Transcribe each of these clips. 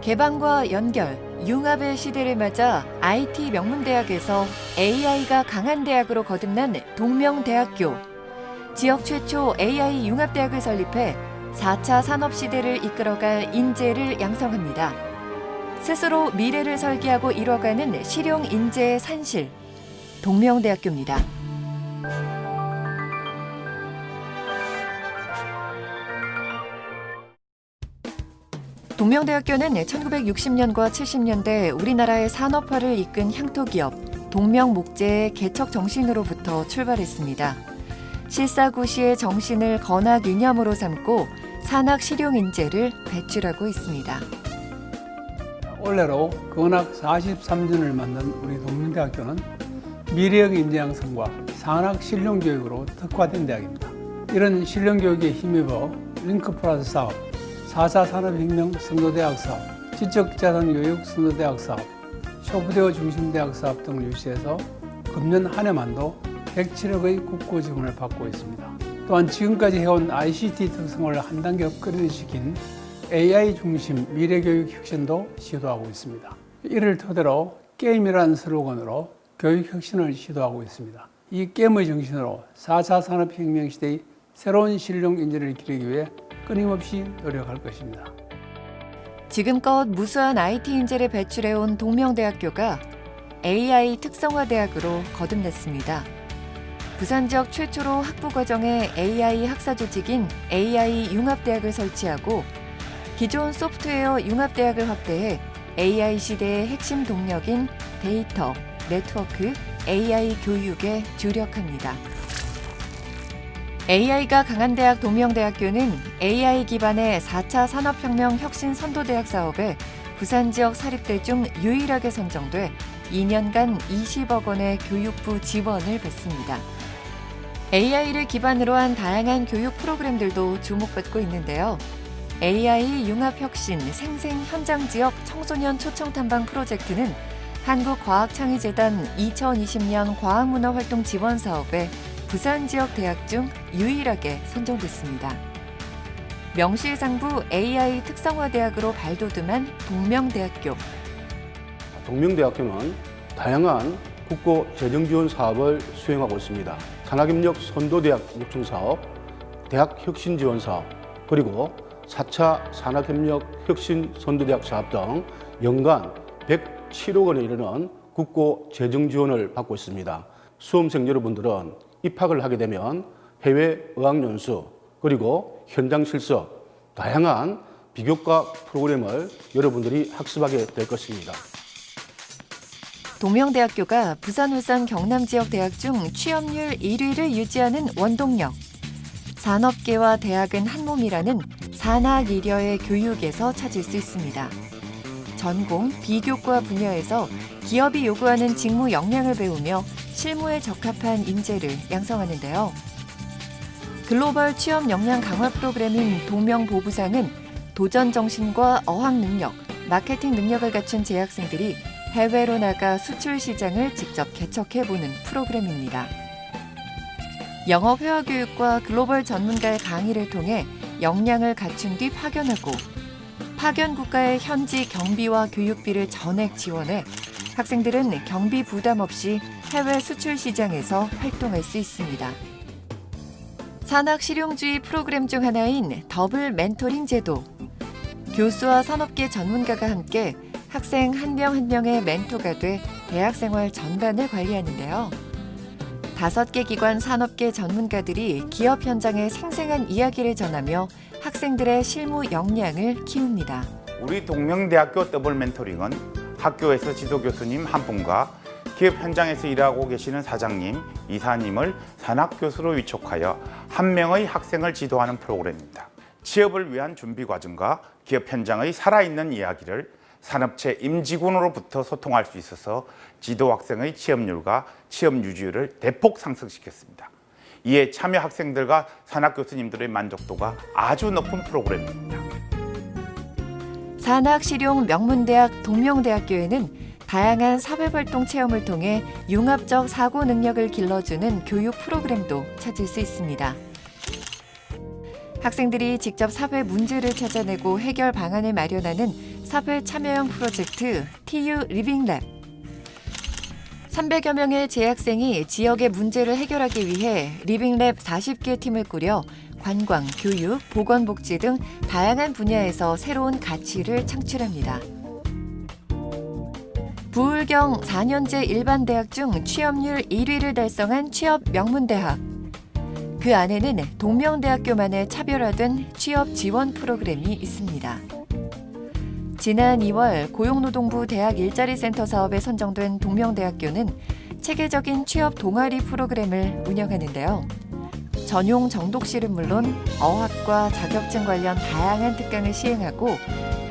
개방과 연결, 융합의 시대를 맞아 IT 명문대학에서 AI가 강한 대학으로 거듭난 동명대학교. 지역 최초 AI 융합대학을 설립해 4차 산업시대를 이끌어갈 인재를 양성합니다. 스스로 미래를 설계하고 이뤄가는 실용 인재의 산실, 동명대학교입니다. 동명대학교는 1960년과 70년대 우리나라의 산업화를 이끈 향토기업 동명목재의 개척 정신으로부터 출발했습니다. 실사구시의 정신을 건학 이념으로 삼고 산학 실용 인재를 배출하고 있습니다. 올해로 건학 43주년을 맞는 우리 동명대학교는 미래형 인재 양성과 산학 실용 교육으로 특화된 대학입니다. 이런 실용 교육에 힘입어 링크 플러스 사업, 4차 산업혁명 선도대학 사업, 지적자산교육 선도대학 사업, 쇼프대어 중심대학 사업 등을 유치해서 금년 한 해만도 107억의 국고 지원을 받고 있습니다. 또한 지금까지 해온 ICT 특성을 한 단계 업그레이드시킨 AI 중심 미래교육 혁신도 시도하고 있습니다. 이를 토대로 게임이라는 슬로건으로 교육 혁신을 시도하고 있습니다. 이 게임의 정신으로 4차 산업혁명 시대의 새로운 실용 인재를 기르기 위해 끊임없이 노력할 것입니다. 지금껏 무수한 IT 인재를 배출해온 동명대학교가 AI 특성화대학으로 거듭났습니다. 부산 지역 최초로 학부과정에 AI 학사 조직인 AI 융합대학을 설치하고 기존 소프트웨어 융합대학을 확대해 AI 시대의 핵심 동력인 데이터, 네트워크, AI 교육에 주력합니다. AI가 강한 대학 동명대학교는 AI 기반의 4차 산업혁명 혁신 선도대학 사업에 부산 지역 사립대 중 유일하게 선정돼 2년간 20억 원의 교육부 지원을 받습니다. AI를 기반으로 한 다양한 교육 프로그램들도 주목받고 있는데요. AI 융합혁신 생생 현장 지역 청소년 초청 탐방 프로젝트는 한국과학창의재단 2020년 과학문화활동 지원 사업에 부산 지역 대학 중 유일하게 선정됐습니다. 명실상부 AI 특성화대학으로 발돋움한 동명대학교. 동명대학교는 다양한 국고 재정지원 사업을 수행하고 있습니다. 산학협력 선도대학 육성사업, 대학혁신지원사업, 그리고 4차 산학협력 혁신 선도대학 사업 등 연간 107억 원에 이르는 국고 재정지원을 받고 있습니다. 수험생 여러분들은 입학을 하게 되면 해외 어학연수, 그리고 현장 실습, 다양한 비교과 프로그램을 여러분들이 학습하게 될 것입니다. 동명대학교가 부산, 울산, 경남 지역 대학 중 취업률 1위를 유지하는 원동력. 산업계와 대학은 한몸이라는 산학일여의 교육에서 찾을 수 있습니다. 전공, 비교과 분야에서 기업이 요구하는 직무 역량을 배우며 실무에 적합한 인재를 양성하는데요. 글로벌 취업 역량 강화 프로그램인 동명보부상은 도전 정신과 어학 능력, 마케팅 능력을 갖춘 재학생들이 해외로 나가 수출 시장을 직접 개척해보는 프로그램입니다. 영어 회화 교육과 글로벌 전문가의 강의를 통해 역량을 갖춘 뒤 파견하고 파견 국가의 현지 경비와 교육비를 전액 지원해 학생들은 경비 부담 없이 해외 수출 시장에서 활동할 수 있습니다. 산학 실용주의 프로그램 중 하나인 더블 멘토링 제도. 교수와 산업계 전문가가 함께 학생 한 명 한 명의 멘토가 돼 대학생활 전반을 관리하는데요. 5개 기관 산업계 전문가들이 기업 현장의 생생한 이야기를 전하며 학생들의 실무 역량을 키웁니다. 우리 동명대학교 더블 멘토링은 학교에서 지도교수님 한 분과 기업 현장에서 일하고 계시는 사장님, 이사님을 산학교수로 위촉하여 한 명의 학생을 지도하는 프로그램입니다. 취업을 위한 준비 과정과 기업 현장의 살아있는 이야기를 산업체 임직원으로부터 소통할 수 있어서 지도 학생의 취업률과 취업 유지율을 대폭 상승시켰습니다. 이에 참여 학생들과 산학 교수님들의 만족도가 아주 높은 프로그램입니다. 산학실용 명문대학 동명대학교에는 다양한 사회활동 체험을 통해 융합적 사고 능력을 길러주는 교육 프로그램도 찾을 수 있습니다. 학생들이 직접 사회 문제를 찾아내고 해결 방안을 마련하는 사회 참여형 프로젝트 TU 리빙랩. 300여 명의 재학생이 지역의 문제를 해결하기 위해 리빙랩 40개 팀을 꾸려 관광, 교육, 보건복지 등 다양한 분야에서 새로운 가치를 창출합니다. 부울경 4년제 일반 대학 중 취업률 1위를 달성한 취업 명문대학. 그 안에는 동명대학교만의 차별화된 취업 지원 프로그램이 있습니다. 지난 2월 고용노동부 대학 일자리센터 사업에 선정된 동명대학교는 체계적인 취업 동아리 프로그램을 운영하는데요. 전용 정독실은 물론 어학과 자격증 관련 다양한 특강을 시행하고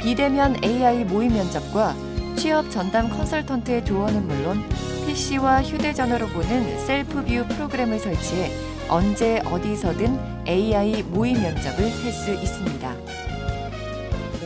비대면 AI 모의 면접과 취업 전담 컨설턴트의 조언은 물론 PC와 휴대전화로 보는 셀프뷰 프로그램을 설치해 언제 어디서든 AI 모의 면접을 할 수 있습니다.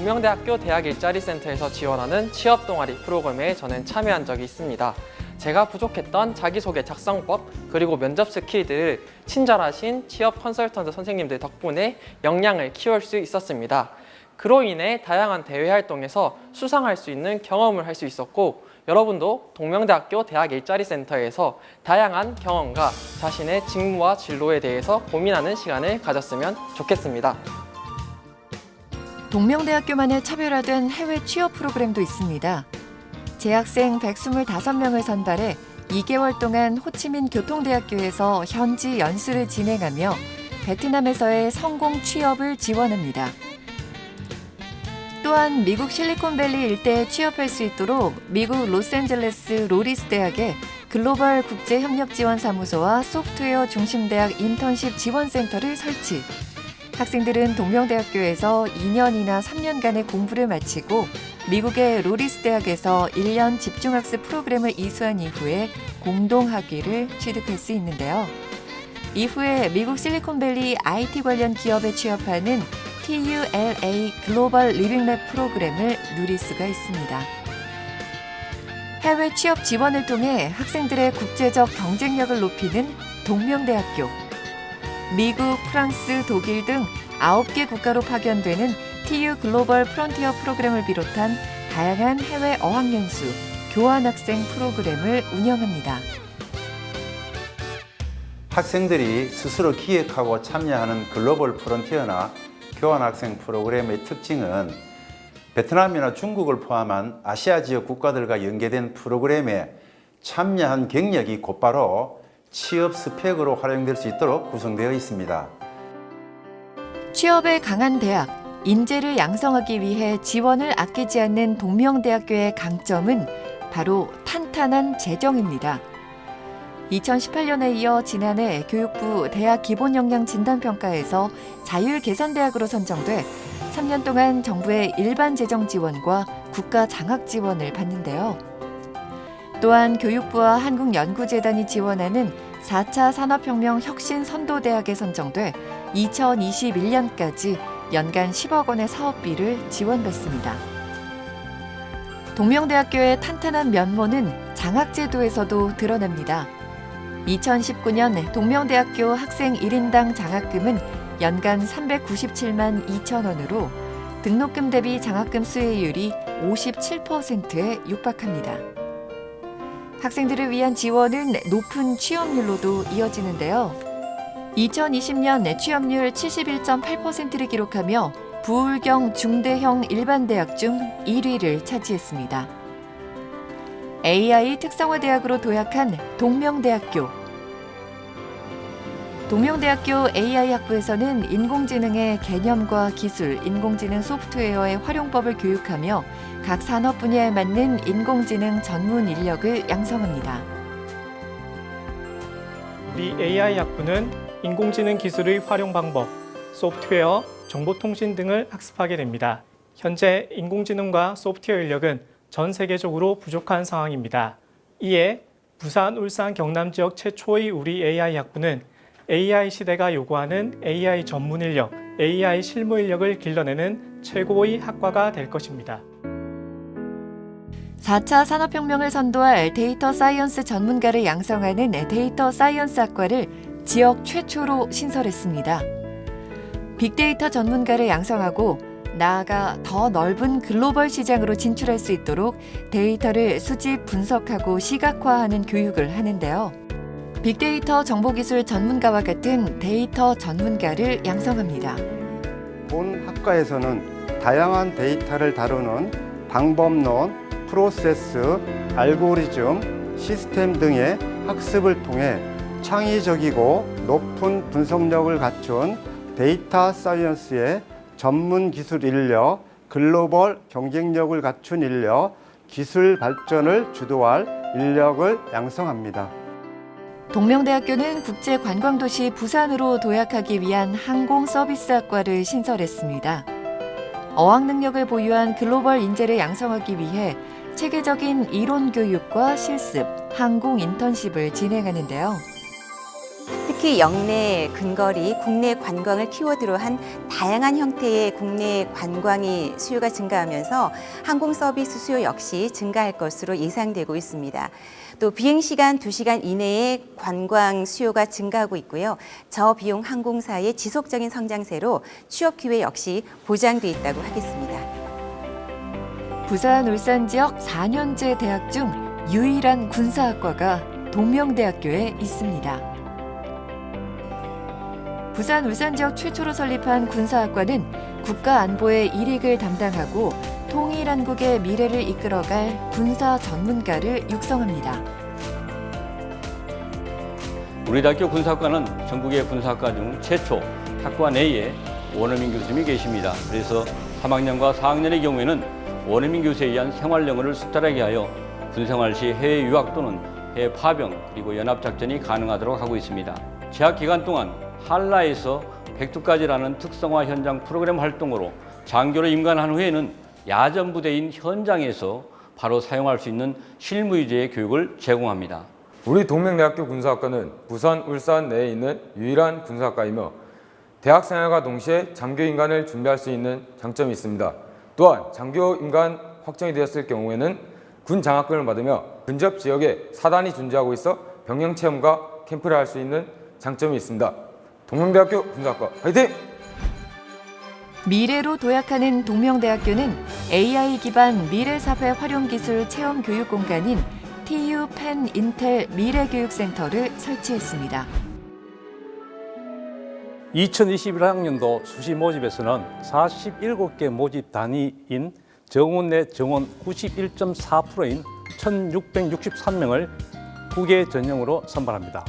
동명대학교 대학 일자리센터에서 지원하는 취업 동아리 프로그램에 저는 참여한 적이 있습니다. 제가 부족했던 자기소개 작성법 그리고 면접 스킬들을 친절하신 취업 컨설턴트 선생님들 덕분에 역량을 키울 수 있었습니다. 그로 인해 다양한 대외 활동에서 수상할 수 있는 경험을 할 수 있었고 여러분도 동명대학교 대학 일자리센터에서 다양한 경험과 자신의 직무와 진로에 대해서 고민하는 시간을 가졌으면 좋겠습니다. 동명대학교만의 차별화된 해외 취업 프로그램도 있습니다. 재학생 125명을 선발해 2개월 동안 호치민 교통대학교에서 현지 연수를 진행하며 베트남에서의 성공 취업을 지원합니다. 또한 미국 실리콘밸리 일대에 취업할 수 있도록 미국 로스앤젤레스 로리스 대학의 글로벌 국제협력지원사무소와 소프트웨어 중심대학 인턴십 지원센터를 설치. 학생들은 동명대학교에서 2년이나 3년간의 공부를 마치고 미국의 로리스 대학에서 1년 집중학습 프로그램을 이수한 이후에 공동학위를 취득할 수 있는데요. 이후에 미국 실리콘밸리 IT 관련 기업에 취업하는 TULA 글로벌 리빙랩 프로그램을 누릴 수가 있습니다. 해외 취업 지원을 통해 학생들의 국제적 경쟁력을 높이는 동명대학교. 미국, 프랑스, 독일 등 9개 국가로 파견되는 TU 글로벌 프론티어 프로그램을 비롯한 다양한 해외 어학연수, 교환학생 프로그램을 운영합니다. 학생들이 스스로 기획하고 참여하는 글로벌 프론티어나 교환학생 프로그램의 특징은 베트남이나 중국을 포함한 아시아 지역 국가들과 연계된 프로그램에 참여한 경력이 곧바로 취업 스펙으로 활용될 수 있도록 구성되어 있습니다. 취업에 강한 대학, 인재를 양성하기 위해 지원을 아끼지 않는 동명대학교의 강점은 바로 탄탄한 재정입니다. 2018년에 이어 지난해 교육부 대학 기본역량 진단평가에서 자율개선대학으로 선정돼 3년 동안 정부의 일반 재정 지원과 국가 장학 지원을 받는데요. 또한 교육부와 한국연구재단이 지원하는 4차 산업혁명 혁신선도대학에 선정돼 2021년까지 연간 10억 원의 사업비를 지원받습니다. 동명대학교의 탄탄한 면모는 장학제도에서도 드러납니다. 2019년 동명대학교 학생 1인당 장학금은 연간 397만 2천 원으로 등록금 대비 장학금 수혜율이 57%에 육박합니다. 학생들을 위한 지원은 높은 취업률로도 이어지는데요. 2020년 취업률 71.8%를 기록하며 부울경 중대형 일반대학 중 1위를 차지했습니다. AI 특성화대학으로 도약한 동명대학교. 동명대학교 AI학부에서는 인공지능의 개념과 기술, 인공지능 소프트웨어의 활용법을 교육하며 각 산업 분야에 맞는 인공지능 전문 인력을 양성합니다. 우리 AI학부는 인공지능 기술의 활용 방법, 소프트웨어, 정보통신 등을 학습하게 됩니다. 현재 인공지능과 소프트웨어 인력은 전 세계적으로 부족한 상황입니다. 이에 부산, 울산, 경남 지역 최초의 우리 AI학부는 AI 시대가 요구하는 AI 전문 인력, AI 실무 인력을 길러내는 최고의 학과가 될 것입니다. 4차 산업혁명을 선도할 데이터 사이언스 전문가를 양성하는 데이터 사이언스 학과를 지역 최초로 신설했습니다. 빅데이터 전문가를 양성하고 나아가 더 넓은 글로벌 시장으로 진출할 수 있도록 데이터를 수집, 분석하고 시각화하는 교육을 하는데요. 빅데이터 정보기술 전문가와 같은 데이터 전문가를 양성합니다. 본 학과에서는 다양한 데이터를 다루는 방법론, 프로세스, 알고리즘, 시스템 등의 학습을 통해 창의적이고 높은 분석력을 갖춘 데이터 사이언스의 전문 기술 인력, 글로벌 경쟁력을 갖춘 인력, 기술 발전을 주도할 인력을 양성합니다. 동명대학교는 국제관광도시 부산으로 도약하기 위한 항공서비스학과를 신설했습니다. 어학 능력을 보유한 글로벌 인재를 양성하기 위해 체계적인 이론 교육과 실습, 항공 인턴십을 진행하는데요. 특히 역내, 근거리, 국내 관광을 키워드로 한 다양한 형태의 국내 관광이 수요가 증가하면서 항공 서비스 수요 역시 증가할 것으로 예상되고 있습니다. 또 비행시간 2시간 이내에 관광 수요가 증가하고 있고요. 저비용 항공사의 지속적인 성장세로 취업 기회 역시 보장돼 있다고 하겠습니다. 부산, 울산 지역 4년제 대학 중 유일한 군사학과가 동명대학교에 있습니다. 부산, 울산 지역 최초로 설립한 군사학과는 국가안보의 일익을 담당하고 통일한국의 미래를 이끌어갈 군사 전문가를 육성합니다. 우리 대학교 군사학과는 전국의 군사학과 중 최초 학과 내에 원어민 교수님이 계십니다. 그래서 3학년과 4학년의 경우에는 원어민 교수에 의한 생활영어를 숙달하게 하여 군생활 시 해외 유학 또는 해외 파병 그리고 연합작전이 가능하도록 하고 있습니다. 재학 기간 동안 한라에서 백두까지라는 특성화 현장 프로그램 활동으로 장교로 임관한 후에는 야전부대인 현장에서 바로 사용할 수 있는 실무 위주의 교육을 제공합니다. 우리 동명대학교 군사학과는 부산, 울산 내에 있는 유일한 군사학과이며 대학생활과 동시에 장교임관을 준비할 수 있는 장점이 있습니다. 또한 장교임관 확정이 되었을 경우에는 군 장학금을 받으며 근접 지역에 사단이 존재하고 있어 병영 체험과 캠프를 할 수 있는 장점이 있습니다. 동명대학교 군사학과 화이팅! 미래로 도약하는 동명대학교는 AI 기반 미래사회 활용기술 체험 교육 공간인 TU 펜 인텔 미래교육센터를 설치했습니다. 2021학년도 수시 모집에서는 47개 모집 단위인 정원 내 정원 91.4%인 1,663명을 국외 전형으로 선발합니다.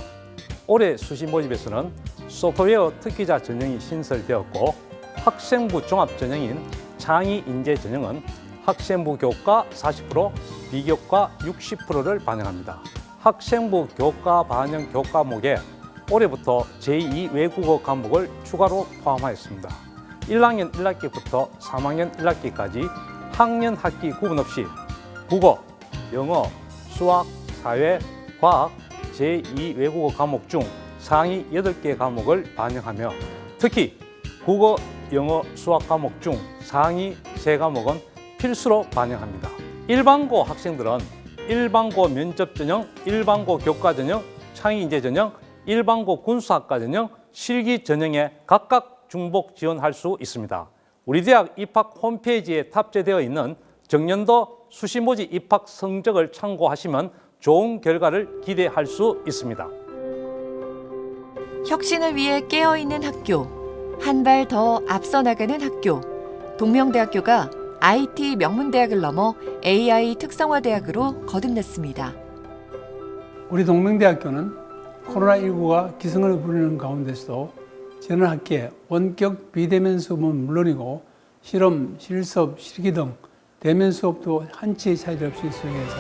올해 수시 모집에서는 소프트웨어 특기자 전형이 신설되었고 학생부 종합 전형인 창의 인재 전형은 학생부 교과 40%, 비교과 60%를 반영합니다. 학생부 교과 반영 교과목에 올해부터 제2 외국어 과목을 추가로 포함하였습니다. 1학년 1학기부터 3학년 1학기까지 학년 학기 구분 없이 국어, 영어, 수학, 사회, 과학, 제2 외국어 과목 중 상위 8개 과목을 반영하며 특히 국어, 영어, 수학 과목 중 상위 3과목은 필수로 반영합니다. 일반고 학생들은 일반고 면접 전형, 일반고 교과 전형, 창의인재 전형, 일반고 군수학과 전형, 실기 전형에 각각 중복 지원할 수 있습니다. 우리 대학 입학 홈페이지에 탑재되어 있는 정년도 수시 모집 입학 성적을 참고하시면 좋은 결과를 기대할 수 있습니다. 혁신을 위해 깨어있는 학교, 한 발 더 앞서 나가는 학교. 동명대학교가 IT 명문대학을 넘어 AI 특성화대학으로 거듭났습니다. 우리 동명대학교는 코로나19가 기승을 부리는 가운데서도 지난 학기에 원격 비대면 수업은 물론이고 실험, 실습, 실기 등 대면 수업도 한치의 차이도 없이 수행해서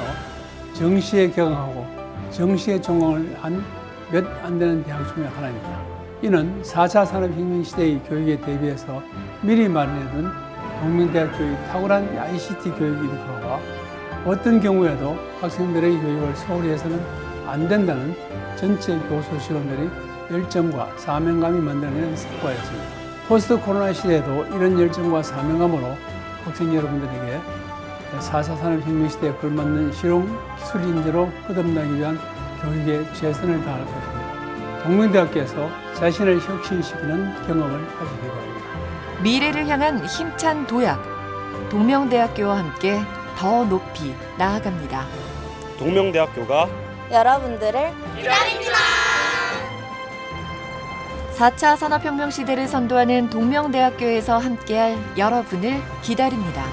정시에 개강하고 정시에 종강을 한 몇 안 되는 대학 중에 하나입니다. 이는 4차 산업혁명 시대의 교육에 대비해서 미리 마련해둔 동명대학교의 탁월한 ICT 교육 인프라가 어떤 경우에도 학생들의 교육을 소홀히 해서는 안 된다는 전체 교수 실험들이 열정과 사명감이 만들어낸 성과였습니다. 포스트 코로나 시대에도 이런 열정과 사명감으로 학생 여러분들에게 4차 산업혁명 시대에 걸맞는 실용 기술 인재로 거듭나기 위한 교육에 최선을 다할 것입니다. 동명대학교에서 자신을 혁신시키는 경험을 하시기 바랍니다. 미래를 향한 힘찬 도약. 동명대학교와 함께 더 높이 나아갑니다. 동명대학교가 여러분들을 4차 산업혁명 시대를 선도하는 동명대학교에서 함께할 여러분을 기다립니다.